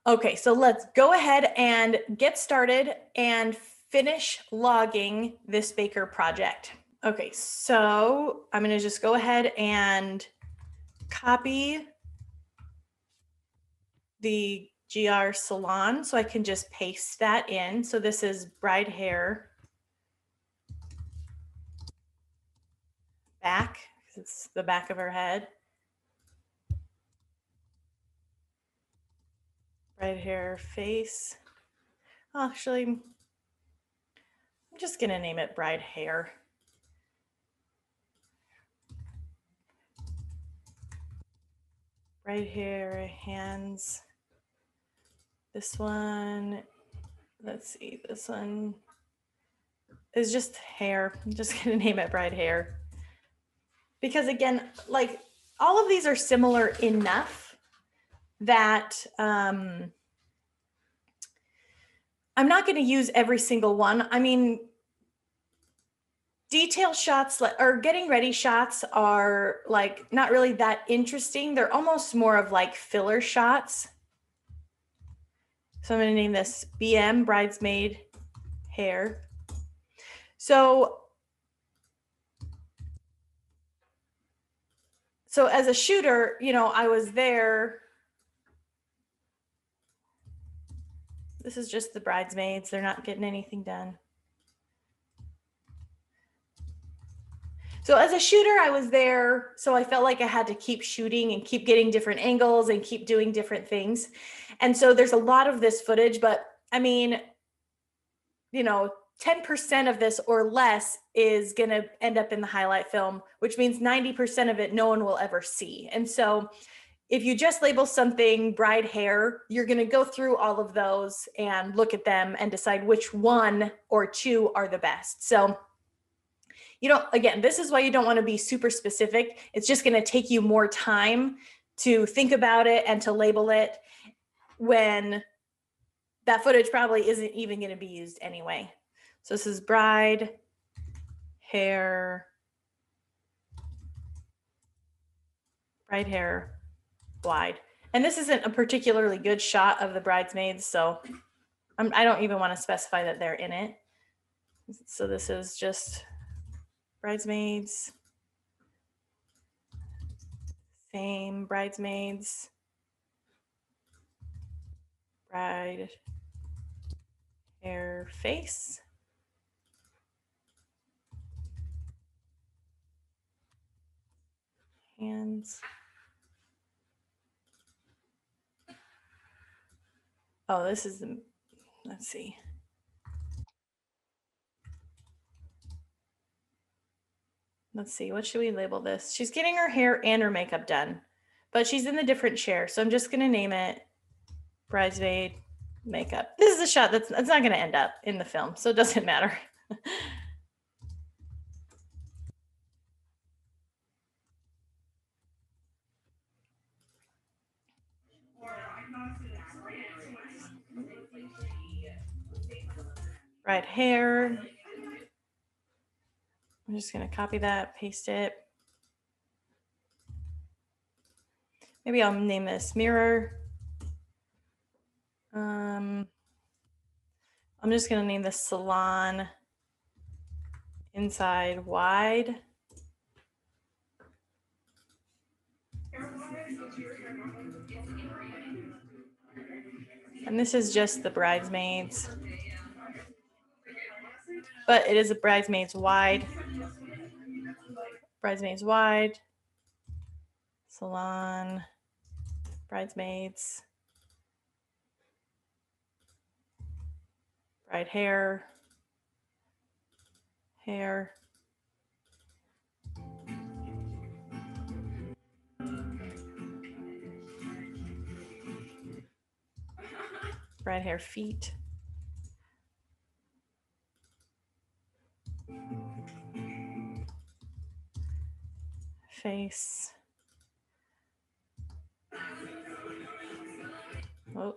Okay, so let's go ahead and get started and finish logging this baker project. Okay, so I'm going to just go ahead and copy the GR salon so I can just paste that in. So this is bride hair back, because it's the back of her head. Bride hair face. Actually, I'm just going to name it bride hair. Bride hair, hands. This one, let's see, this one is just hair. I'm just going to name it bride hair. Because again, like all of these are similar enough that I'm not going to use every single one. I mean, detail shots or getting ready shots are like not really that interesting. They're almost more of like filler shots. So I'm going to name this BM, bridesmaid hair. So as a shooter, you know, I was there. This is just the bridesmaids. They're not getting anything done. So as a shooter, I was there. So I felt like I had to keep shooting and keep getting different angles and keep doing different things. And so there's a lot of this footage, but I mean, you know, 10% of this or less is going to end up in the highlight film, which means 90% of it no one will ever see. And so if you just label something bride hair, you're going to go through all of those and look at them and decide which one or two are the best. So, you know, again, this is why you don't want to be super specific. It's just going to take you more time to think about it and to label it when that footage probably isn't even going to be used anyway. So this is bride hair wide. And this isn't a particularly good shot of the bridesmaids, so I don't even want to specify that they're in it. So this is just bridesmaids, same bridesmaids, bride hair face. Hands. Oh, this is the, let's see. Let's see, what should we label this? She's getting her hair and her makeup done, but she's in the different chair. So I'm just going to name it bridesmaid makeup. This is a shot that's not going to end up in the film, so it doesn't matter. Bride hair. I'm just going to copy that, paste it. Maybe I'll name this mirror. I'm just going to name this salon inside wide. And this is just the bridesmaids. But it is a bridesmaids wide. Bridesmaids wide. Salon. Bridesmaids. Bride hair. Hair. Bride hair feet. Face. Oh.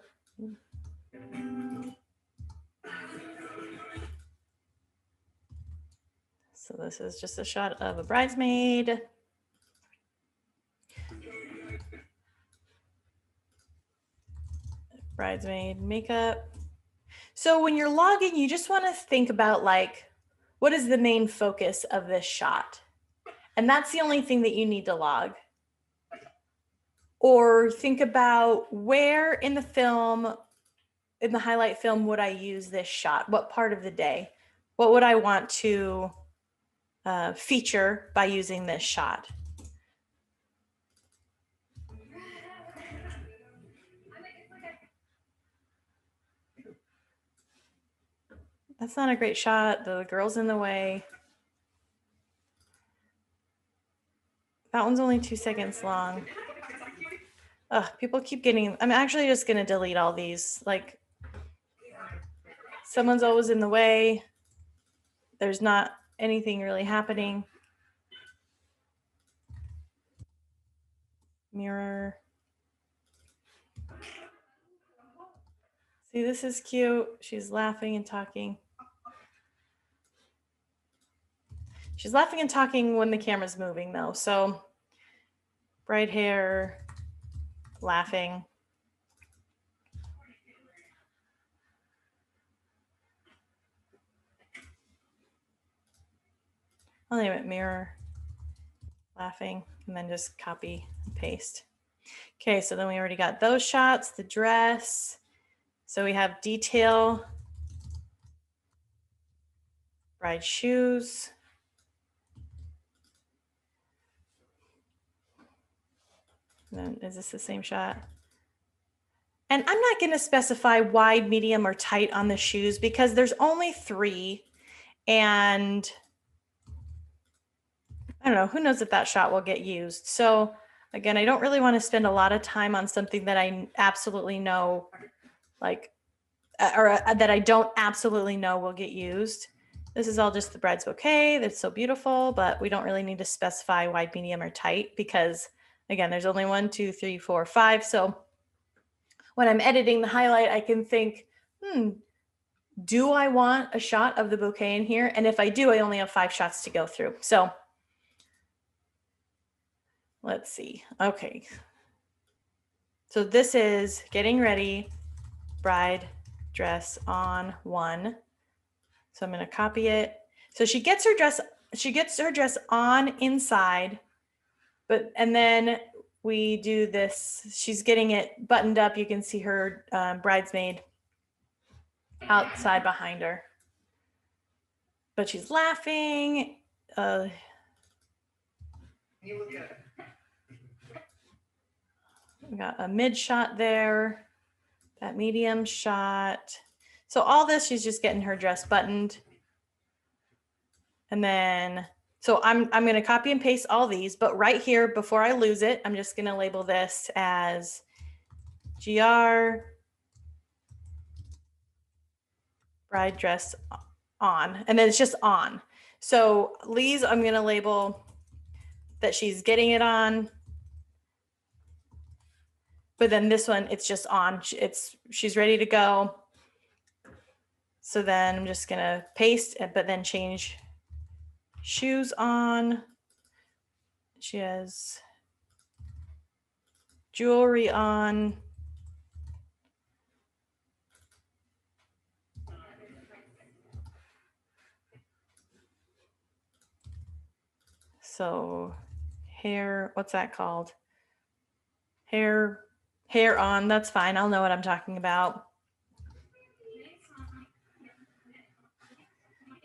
So this is just a shot of a bridesmaid. bridesmaid makeup. So when you're logging, you just want to think about like, what is the main focus of this shot? And that's the only thing that you need to log. Or think about where in the film, in the highlight film, would I use this shot? What part of the day? What would I want to feature by using this shot? That's not a great shot. The girl's in the way. That one's only 2 seconds long. Ugh, people keep getting, I'm actually just going to delete all these. Like, someone's always in the way. There's not anything really happening. Mirror. See, this is cute. She's laughing and talking. She's laughing and talking when the camera's moving though. So bright hair, laughing. I'll name it mirror, laughing, and then just copy and paste. Okay, so then we already got those shots, the dress. So we have detail, bride shoes. And then is this the same shot? And I'm not going to specify wide, medium, or tight on the shoes because there's only 3. And I don't know, who knows if that shot will get used. So again, I don't really want to spend a lot of time on something that I absolutely know, like, or that I don't absolutely know will get used. This is all just the bride's bouquet. That's so beautiful, but we don't really need to specify wide, medium, or tight because again, there's only 1, 2, 3, 4, 5. So when I'm editing the highlight, I can think, do I want a shot of the bouquet in here? And if I do, I only have 5 shots to go through. So let's see. Okay. So this is getting ready, bride dress on 1. So I'm going to copy it. So she gets her dress on inside, and then we do this. She's getting it buttoned up. You can see her bridesmaid outside behind her, but she's laughing. We got a mid shot there, that medium shot. So all this, she's just getting her dress buttoned. And then, so I'm going to copy and paste all these, but right here, before I lose it, I'm just going to label this as GR bride dress on, and then it's just on. So Lee's, I'm going to label that she's getting it on. But then this one, it's just on. She's ready to go. So then I'm just going to paste, but then change shoes on. She has jewelry on. So hair, what's that called? Hair on, that's fine. I'll know what I'm talking about.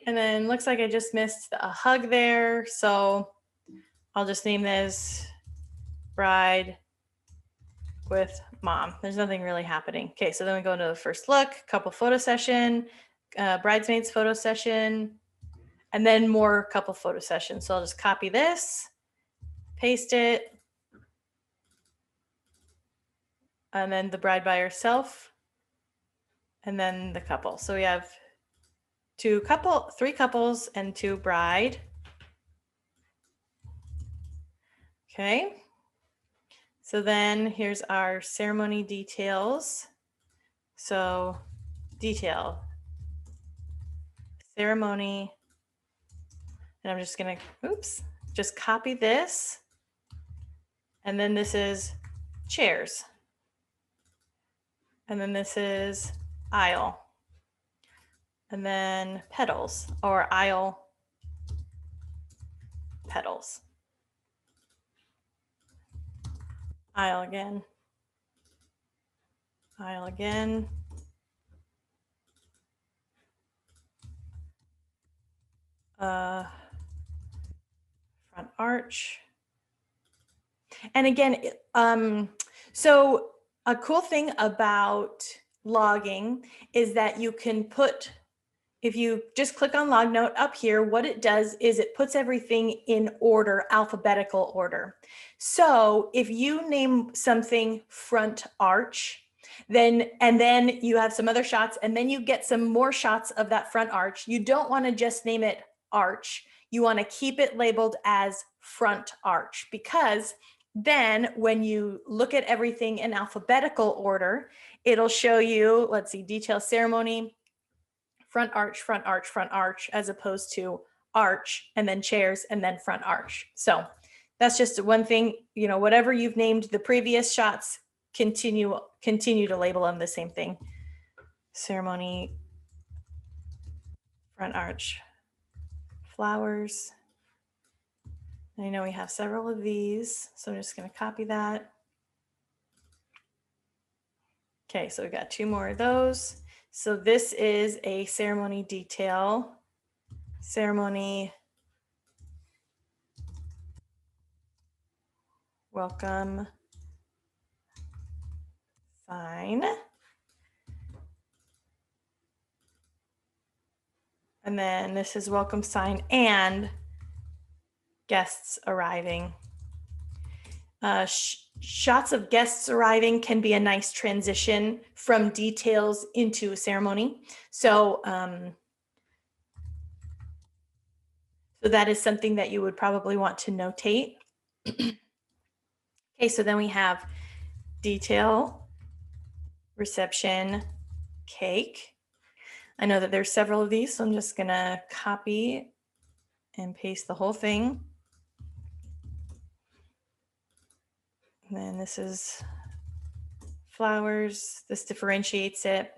And then looks like I just missed a hug there. So I'll just name this bride with mom. There's nothing really happening. Okay, so then we go into the first look, couple photo session, bridesmaids photo session, and then more couple photo sessions. So I'll just copy this, paste it, and then the bride by herself, and then the couple. So we have 3 couples and 2 bride. Okay. So then here's our ceremony details. So detail, ceremony, and I'm just gonna, just copy this. And then this is chairs. And then this is aisle. And then petals, or aisle petals. Aisle again. Aisle again. Front arch. And again, so a cool thing about logging is that you can put, if you just click on log note up here, what it does is it puts everything in order, alphabetical order. So if you name something front arch, then you have some other shots, and then you get some more shots of that front arch. You don't want to just name it arch. You want to keep it labeled as front arch, because then when you look at everything in alphabetical order, it'll show you, let's see, detail ceremony, front arch, front arch, front arch, as opposed to arch and then chairs and then front arch. So that's just one thing, you know, whatever you've named the previous shots, continue to label them the same thing. Ceremony, front arch, flowers. I know we have several of these, so I'm just going to copy that. Okay, so we've got 2 more of those. So this is a ceremony detail, ceremony welcome sign. And then this is welcome sign and guests arriving. Shots of guests arriving can be a nice transition from details into a ceremony. So, so that is something that you would probably want to notate. Okay, so then we have detail, reception, cake. I know that there's several of these, so I'm just gonna copy and paste the whole thing. And then this is flowers. This differentiates it.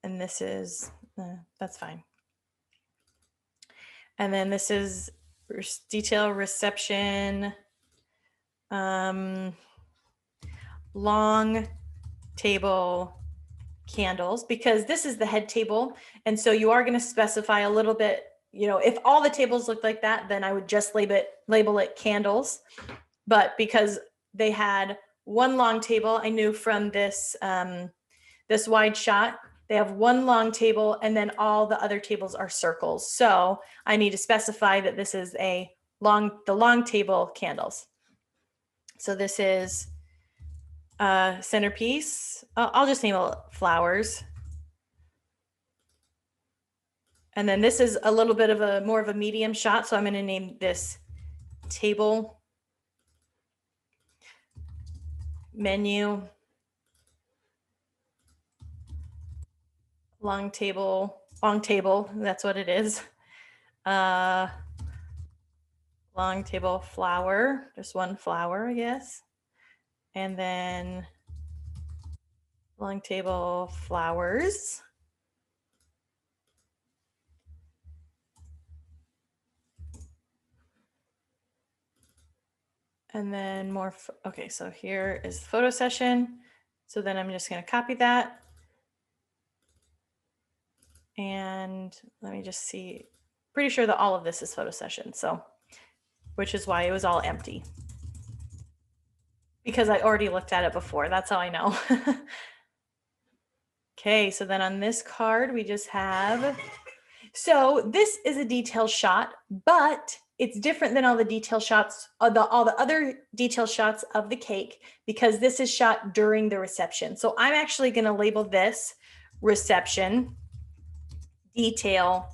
And this is, that's fine. And then this is detail reception, long table candles, because this is the head table. And so you are going to specify a little bit, you know, if all the tables look like that, then I would just label it candles. But because they had one long table, I knew from this, this wide shot, they have one long table and then all the other tables are circles. So I need to specify that this is the long table candles. So this is centerpiece. I'll just name it flowers. And then this is a little bit of more of a medium shot. So I'm going to name this table. Menu, long table, that's what it is. Long table flower, just one flower, I guess. And then long table flowers. And then more, okay, so here is the photo session. So then I'm just going to copy that. And let me just see, pretty sure that all of this is photo session. So, which is why it was all empty. Because I already looked at it before. That's how I know. Okay, so then on this card, we just have, so this is a detail shot, but it's different than all the detail shots, all the other detail shots of the cake, because this is shot during the reception. So I'm actually going to label this reception detail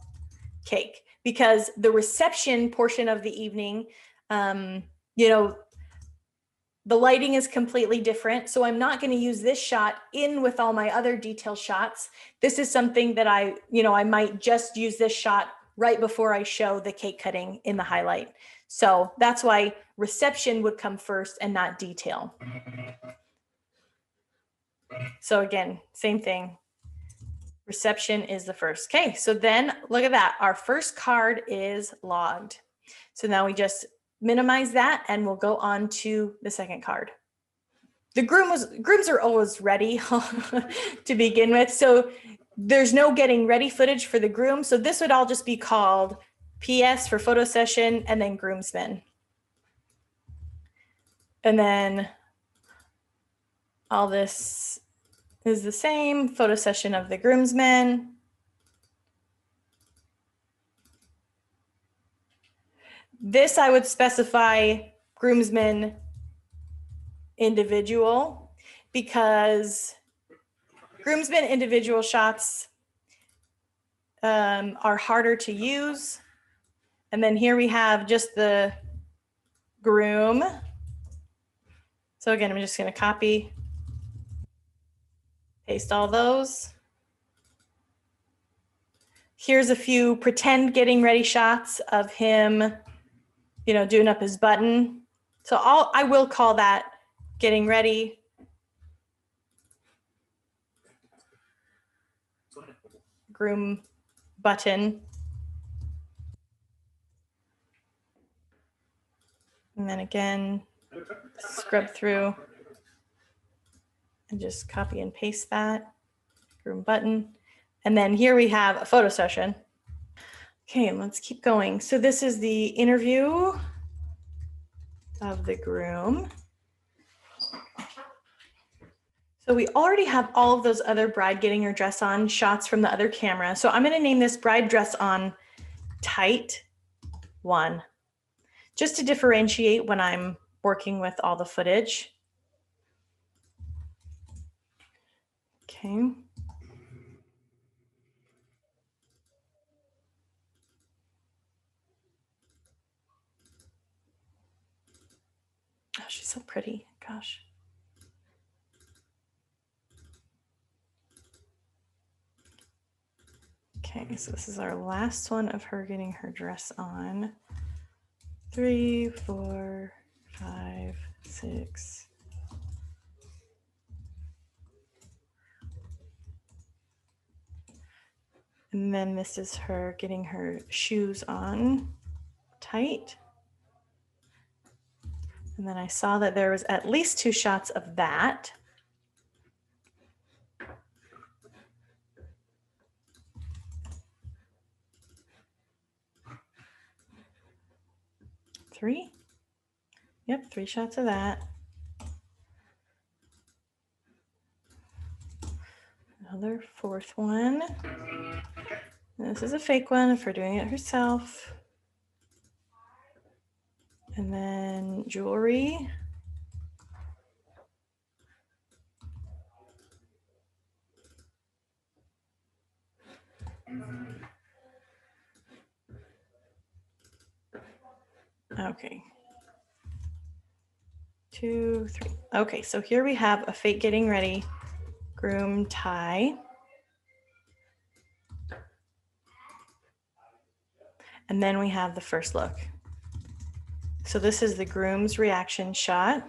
cake, because the reception portion of the evening, you know, the lighting is completely different. So I'm not going to use this shot in with all my other detail shots. This is something that I might just use this shot right before I show the cake cutting in the highlight. So that's why reception would come first and not detail. So again, same thing. Reception is the first. Okay, so then look at that. Our first card is logged. So now we just minimize that and we'll go on to the second card. The grooms are always ready to begin with. So there's no getting ready footage for the groom. So this would all just be called PS for photo session and then groomsmen. And then all this is the same, photo session of the groomsmen. This I would specify groomsmen individual because groomsmen individual shots are harder to use. And then here we have just the groom. So again, I'm just going to copy, paste all those. Here's a few pretend getting ready shots of him, you know, doing up his button. So I will call that getting ready. Groom button. And then again, scrub through and just copy and paste that groom button. And then here we have a photo session. Okay, let's keep going. So this is the interview of the groom. So we already have all of those other bride getting her dress on shots from the other camera. So I'm going to name this bride dress on tight 1, just to differentiate when I'm working with all the footage. Okay. Oh, she's so pretty. Gosh. Okay, so this is our last one of her getting her dress on. 3, 4, 5, 6. And then this is her getting her shoes on tight. And then I saw that there was at least 2 shots of that. Three. Yep, 3 shots of that. Another 4th one. This is a fake one for doing it herself. And then jewelry. Okay. 2, 3. Okay, so here we have a fake getting ready groom tie. And then we have the first look. So this is the groom's reaction shot.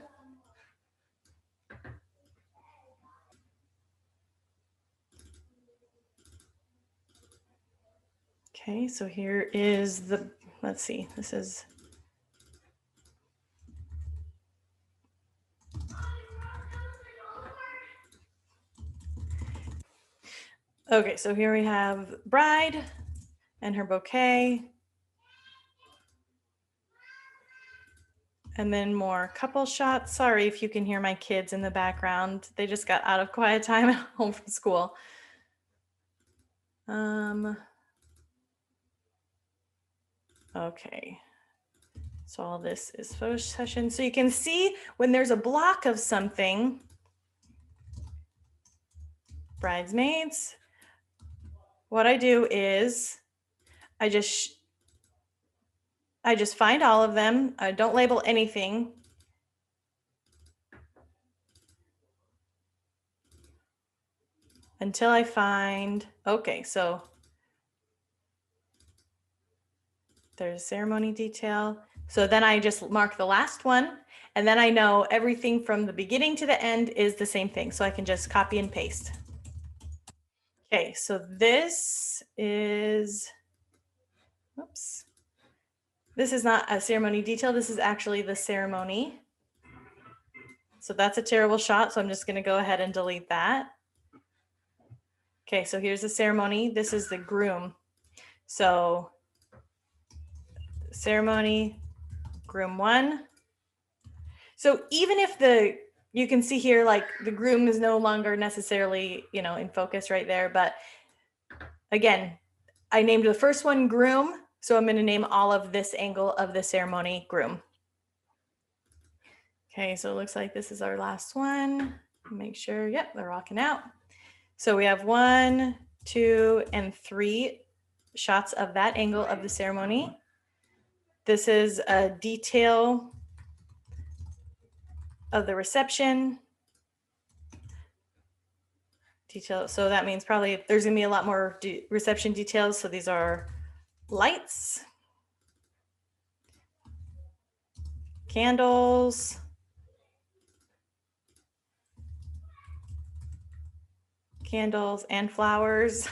Okay, so here is the, let's see, this is okay, so here we have bride and her bouquet. And then more couple shots. Sorry if you can hear my kids in the background. They just got out of quiet time at home from school. Okay. So all this is photo session. So you can see when there's a block of something, bridesmaids, what I do is I just find all of them. I don't label anything. Until I find, okay, so there's ceremony detail. So then I just mark the last one And then I know everything from the beginning to the end is the same thing. So I can just copy and paste. Okay, so this is, oops. This is not a ceremony detail. This is actually the ceremony. So that's a terrible shot. So I'm just going to go ahead and delete that. Okay, so here's the ceremony. This is the groom. So ceremony, groom 1. So even if you can see here, like the groom is no longer necessarily, in focus right there. But again, I named the first one groom. So I'm going to name all of this angle of the ceremony groom. Okay, so it looks like this is our last one. Make sure, yep, they're rocking out. So we have 1, 2, and 3 shots of that angle of the ceremony. This is a detail of the reception. Detail, so that means probably there's gonna be a lot more reception details. So these are lights, candles, and flowers.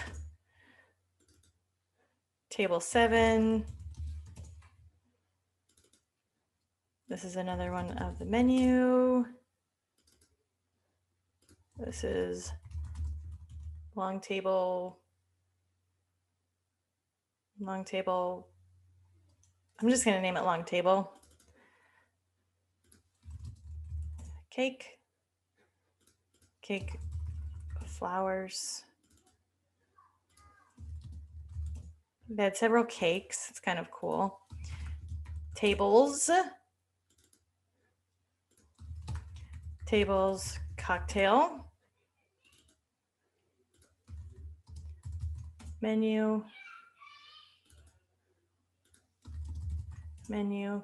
Table 7. This is another one of the menu. This is long table. I'm just going to name it long table. Cake, flowers. They had several cakes. It's kind of cool. Tables, cocktail, menu.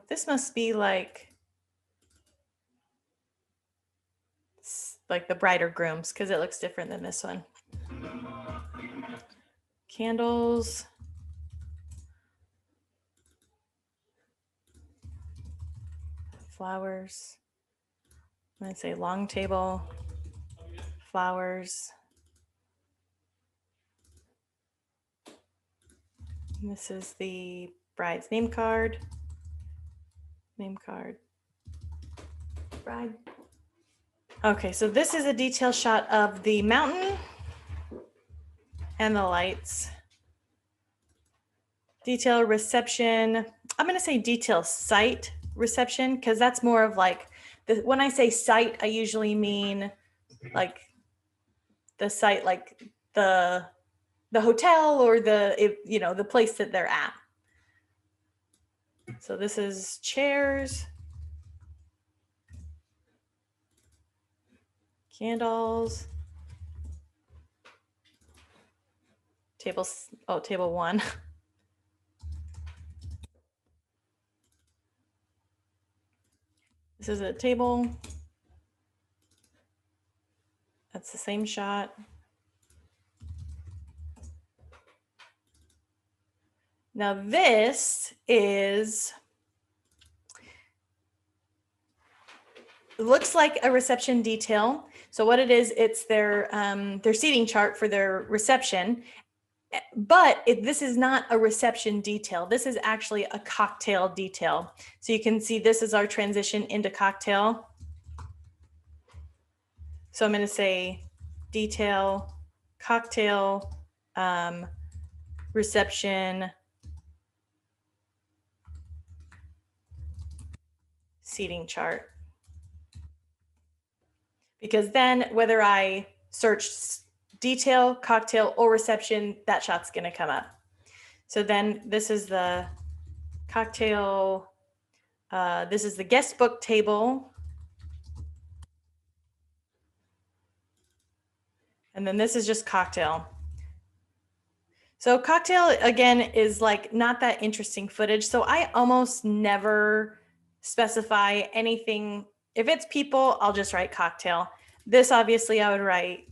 This must be like the bride or grooms, because it looks different than this one. Candles, flowers. I'm going to say long table, flowers. And this is the bride's name card. Bride. Okay, so this is a detail shot of the mountain and the lights. Detail reception. I'm going to say detail site reception, because that's more of like when I say site, I usually mean like the site, like the hotel or the place that they're at. So this is chairs, candles, table 1. This is a table. That's the same shot. Now this looks like a reception detail. So what it is, it's their seating chart for their reception. But this is not a reception detail. This is actually a cocktail detail. So you can see this is our transition into cocktail. So I'm going to say detail, cocktail, reception, seating chart. Because then whether I search detail, cocktail, or reception, that shot's going to come up. So then this is the cocktail. This is the guest book table. And then this is just cocktail. So cocktail, again, is like not that interesting footage. So I almost never specify anything. If it's people, I'll just write cocktail. This obviously I would write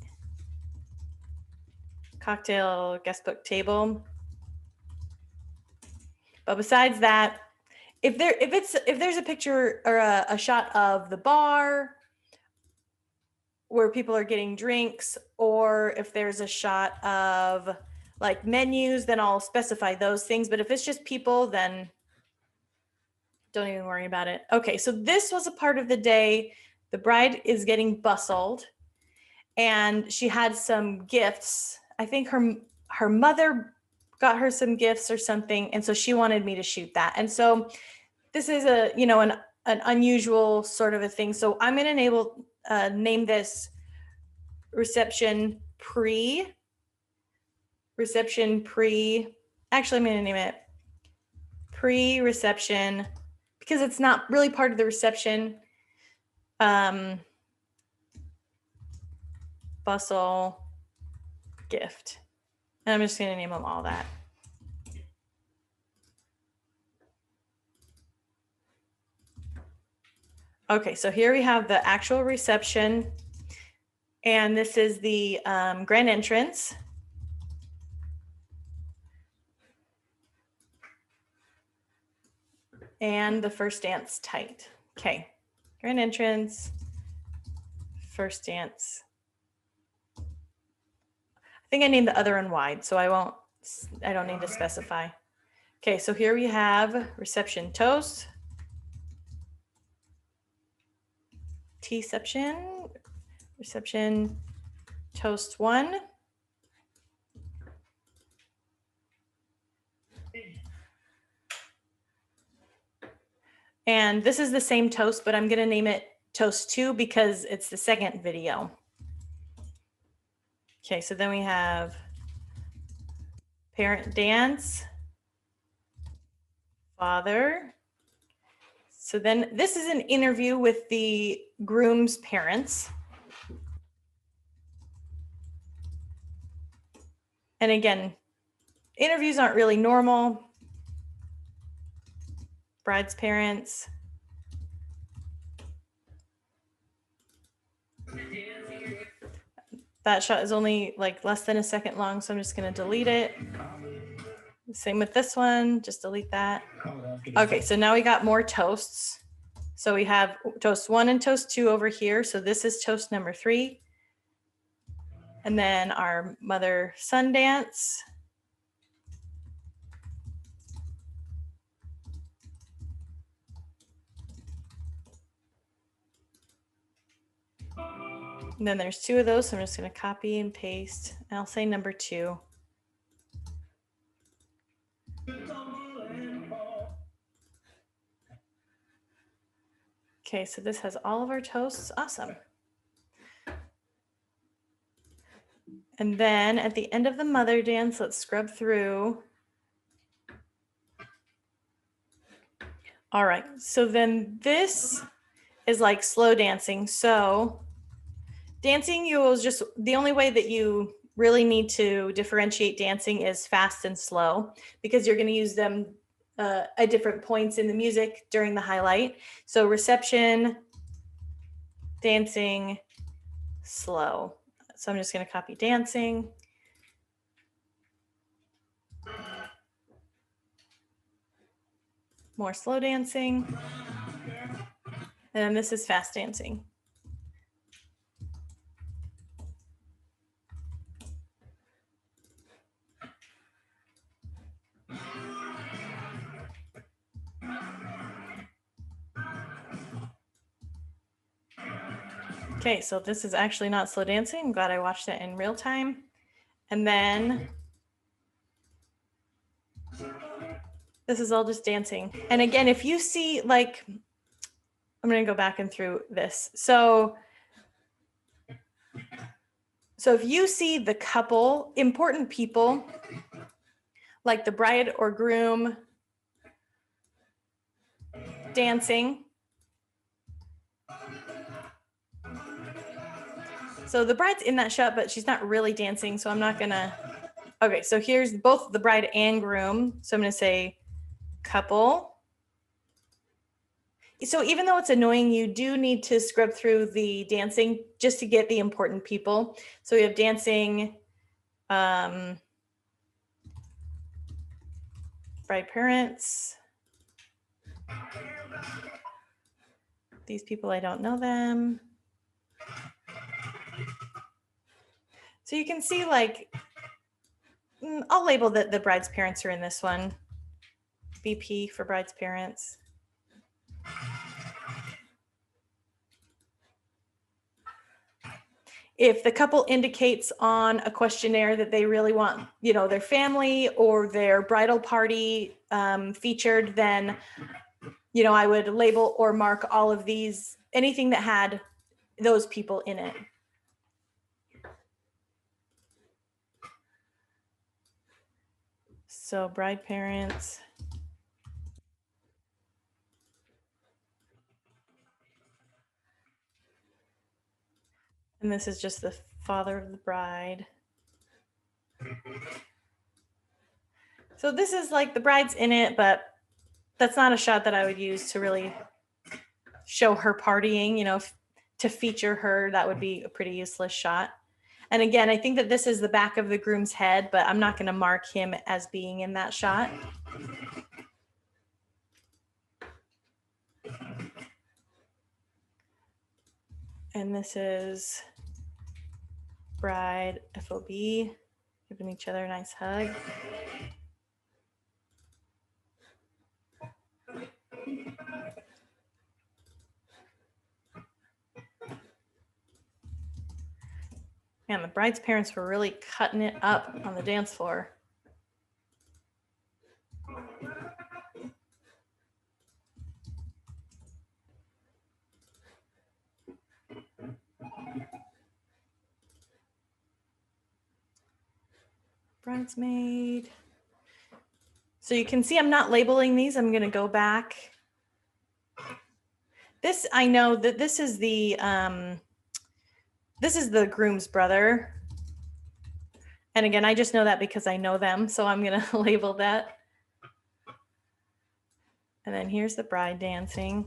cocktail guest book table. But besides that, if there's a picture or a shot of the bar where people are getting drinks, or if there's a shot of like menus, then I'll specify those things. But if it's just people, then don't even worry about it. Okay, so this was a part of the day. The bride is getting bustled, and she had some gifts. I think her mother got her some gifts or something, and so she wanted me to shoot that. And so this is a, you know, an unusual sort of a thing. So I'm going to name this reception pre. Actually, I'm going to name it pre-reception because it's not really part of the reception. Bustle gift. And I'm just going to name them all that. Okay, so here we have the actual reception, and this is the grand entrance. And the first dance tight. Okay, grand entrance, first dance. I think I named the other one wide, so I don't need to specify. Okay, so here we have reception toast, T-ception, reception toast 1. And this is the same toast, but I'm going to name it toast 2 because it's the second video. Okay, so then we have parent dance, father. So then this is an interview with the groom's parents. And again, interviews aren't really normal. Bride's parents. That shot is only like less than a second long, so I'm just going to delete it. Same with this one, just delete that. Okay, so now we got more toasts. So we have toast 1 and toast 2 over here. So this is toast number 3. And then our mother-son dance. And then there's 2 of those, so I'm just going to copy and paste, and I'll say number 2. Okay, so this has all of our toasts. Awesome. And then at the end of the mother dance, let's scrub through. All right, so then this is like slow dancing. So dancing, you will just, the only way that you really need to differentiate dancing is fast and slow, because you're going to use them at different points in the music during the highlight. So reception, dancing, slow. So I'm just going to copy dancing. More slow dancing. And then this is fast dancing. Okay, so this is actually not slow dancing. I'm glad I watched it in real time. And then this is all just dancing. And again, if you see, like, I'm going to go back and through this. So if you see the couple, important people, like the bride or groom dancing. So the bride's in that shot, but she's not really dancing. So I'm not going to. Okay, so here's both the bride and groom. So I'm going to say couple. So even though it's annoying, you do need to scrub through the dancing just to get the important people. So we have dancing, bride parents, These people, I don't know them. So you can see, like, I'll label that the bride's parents are in this one. BP for bride's parents. If the couple indicates on a questionnaire that they really want, you know, their family or their bridal party featured, then, you know, I would label or mark all of these, anything that had those people in it. So bride parents. And this is just the father of the bride. So this is like the bride's in it, but that's not a shot that I would use to really show her partying, you know, to feature her. That would be a pretty useless shot. And again, I think that this is the back of the groom's head, but I'm not going to mark him as being in that shot. And this is bride FOB, giving each other a nice hug. Man, the bride's parents were really cutting it up on the dance floor. Bridesmaid. So you can see I'm not labeling these. I'm going to go back. This, I know that this is the groom's brother. And again, I just know that because I know them. So I'm going to label that. And then here's the bride dancing.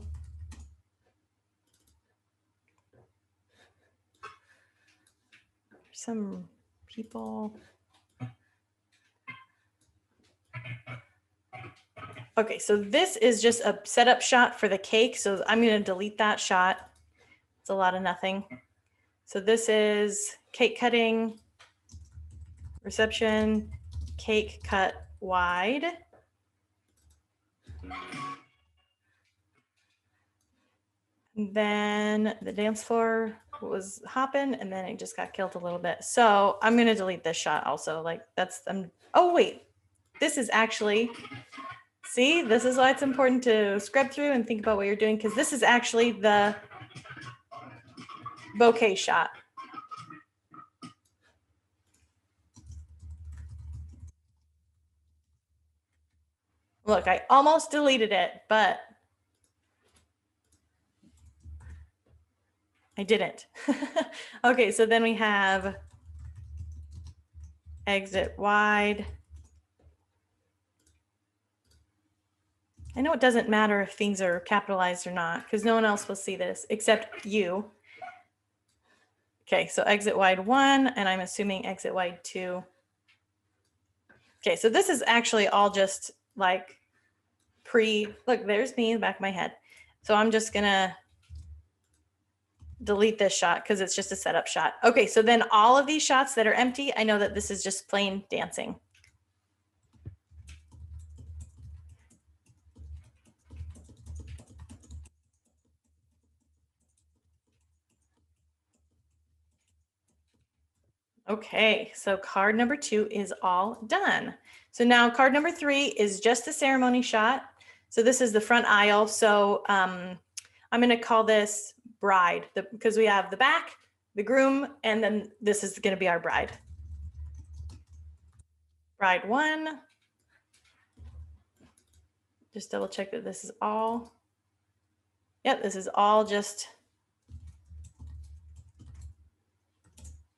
Some people. Okay, so this is just a setup shot for the cake. So I'm going to delete that shot. It's a lot of nothing. So this is cake cutting, reception, cake cut wide. And then the dance floor was hopping and then it just got killed a little bit. So I'm going to delete this shot also. Like that's, oh wait, this is actually, see, this is why it's important to scrub through and think about what you're doing, because this is actually the bouquet shot. Look, I almost deleted it, but I didn't. Okay, so then we have exit wide. I know it doesn't matter if things are capitalized or not, because no one else will see this except you. Okay, so exit wide 1, and I'm assuming exit wide 2. Okay, so this is actually all just like look, there's me in the back of my head. So I'm just gonna delete this shot because it's just a setup shot. Okay, so then all of these shots that are empty, I know that this is just plain dancing. Okay, so card number 2 is all done. So now card number 3 is just a ceremony shot. So this is the front aisle. So I'm going to call this bride because we have the back, the groom, and then this is going to be our bride. Bride 1. Just double check that this is all. Yep, this is all just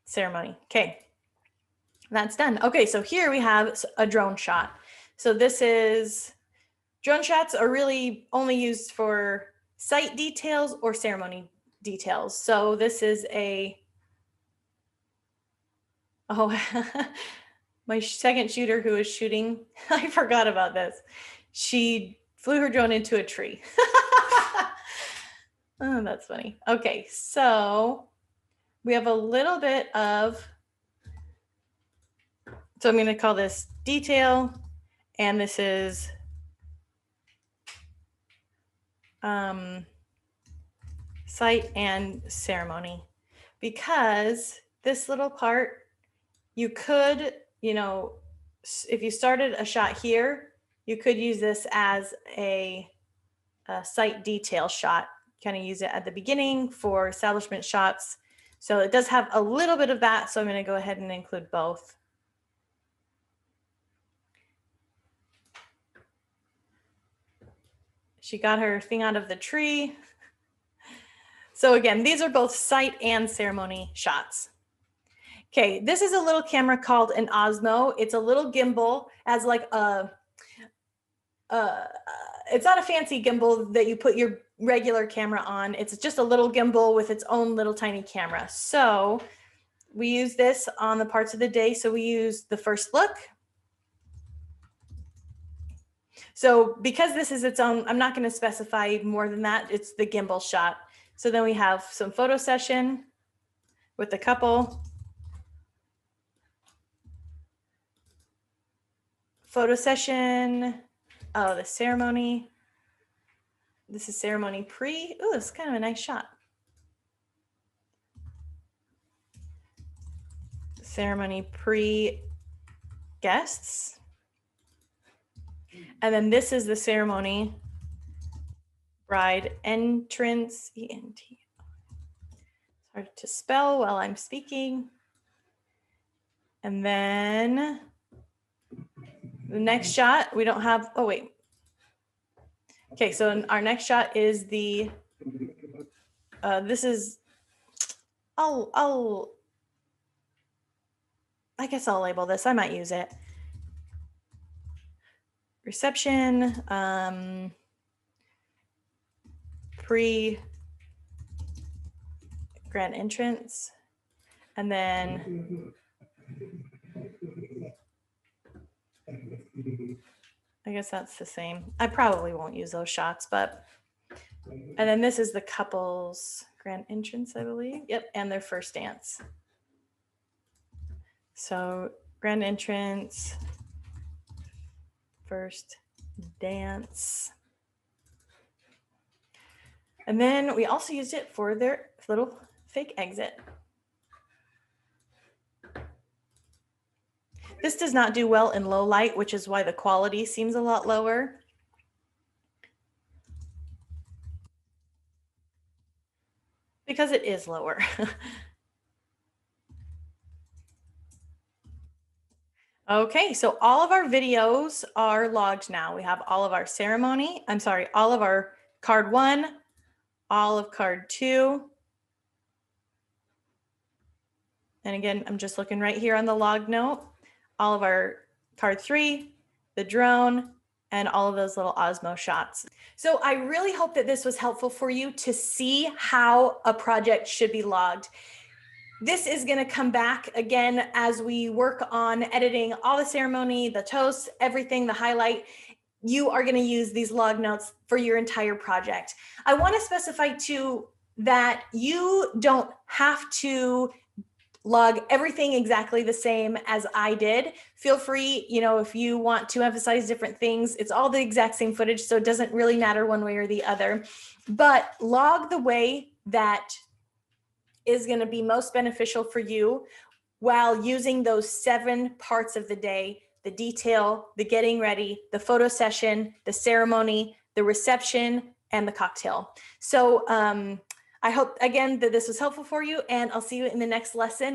ceremony. Okay, that's done. Okay, so here we have a drone shot. So this is, drone shots are really only used for site details or ceremony details. So this is a, oh, my second shooter who was shooting, I forgot about this. She Flew her drone into a tree. Oh, that's funny. Okay, so we have a little bit of, so I'm going to call this detail, and this is site and ceremony, because this little part, you could, you know, if you started a shot here, you could use this as a site detail shot, kind of use it at the beginning for establishment shots. So it does have a little bit of that. So I'm going to go ahead and include both. She got her thing out of the tree. So again, these are both site and ceremony shots. Okay, this is a little camera called an Osmo. It's a little gimbal, as like a, it's not a fancy gimbal that you put your regular camera on. It's just a little gimbal with its own little tiny camera. So we use this on the parts of the day. So we use the first look. So because this is its own, I'm not going to specify more than that. It's the gimbal shot. So then we have some photo session with the couple. Photo session. Oh, the ceremony. This is ceremony pre. Oh, it's kind of a nice shot. Ceremony pre guests. And then this is the ceremony bride entrance. ENT. It's hard to spell while I'm speaking. And then the next shot, we don't have, oh wait. Okay, so our next shot is the, this is, I guess I'll label this, I might use it. Reception, pre grand entrance, and then I guess that's the same. I probably won't use those shots, but, and then this is the couple's grand entrance, I believe. Yep, and their first dance. So grand entrance, first dance. And then we also used it for their little fake exit. This does not do well in low light, which is why the quality seems a lot lower. Because it is lower. Okay, so all of our videos are logged now. We have all of our ceremony, all of our card 1, all of card 2. And again, I'm just looking right here on the log note. All of our card 3, the drone, and all of those little Osmo shots. So I really hope that this was helpful for you to see how a project should be logged. This is going to come back again as we work on editing all the ceremony, the toast, everything, the highlight. You are going to use these log notes for your entire project. I want to specify too that you don't have to log everything exactly the same as I did. Feel free, you know, if you want to emphasize different things, it's all the exact same footage, so it doesn't really matter one way or the other. But log the way that is going to be most beneficial for you while using those 7 parts of the day: the detail, the getting ready, the photo session, the ceremony, the reception, and the cocktail. So I hope, again, that this was helpful for you, and I'll see you in the next lesson.